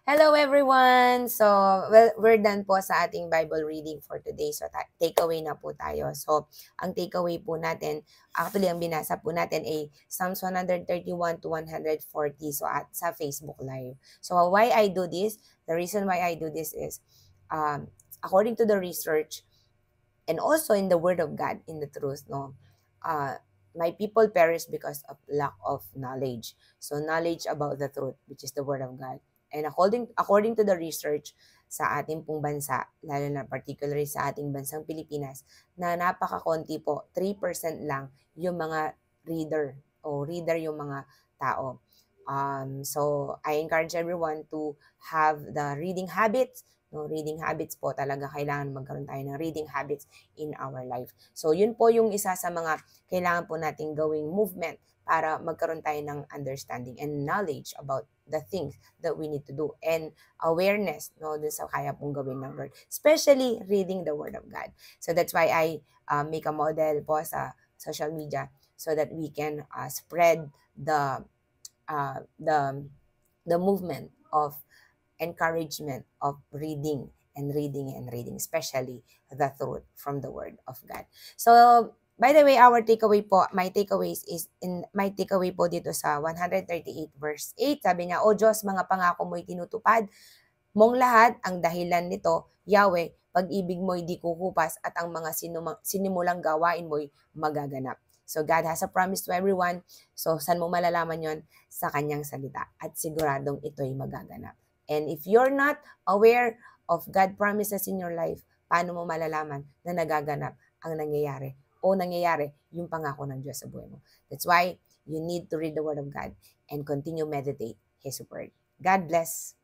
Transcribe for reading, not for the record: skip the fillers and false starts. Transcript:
Hello everyone! So, well, we're done po sa ating Bible reading for today. So, takeaway na po tayo. So, ang takeaway po natin, actually ang binasa po natin ay Psalms 131 to 140 so at sa Facebook Live. So, why I do this? The reason why I do this is, according to the research and also in the Word of God, in the truth, no, uh, my people perish because of lack of knowledge. So, knowledge about the truth, which is the Word of God. And according to the research sa ating pong bansa, lalo na particularly sa ating bansang Pilipinas, na napakakonti po, 3% lang yung mga reader yung mga tao. So, I encourage everyone to have the reading habits. No, reading habits po talaga, kailangan magkaroon tayo ng reading habits in our life. So, yun po yung isa sa mga kailangan po nating gawing movement para magkaroon tayo ng understanding and knowledge about the things that we need to do and awareness, no, dun sa kaya pong gawin ng Lord, especially reading the Word of God. So that's why I make a model po sa social media so that we can spread uh, the the movement of encouragement of reading and reading and reading, especially the truth from the Word of God. So, by the way, our takeaway po, my takeaway po dito sa 138 verse 8, sabi niya, O Diyos, mga pangako mo'y tinutupad mong lahat, ang dahilan nito, Yahweh, pag-ibig mo'y di kukupas at ang mga sinimulang gawain mo'y magaganap. So God has a promise to everyone. So saan mo malalaman yon? Sa kanyang salita. At siguradong ito'y magaganap. And if you're not aware of God promises in your life, paano mo malalaman na nagaganap ang nangyayari o nangyayari yung pangako ng Diyos sa buhay mo? That's why you need to read the Word of God and continue meditate His Word. God bless.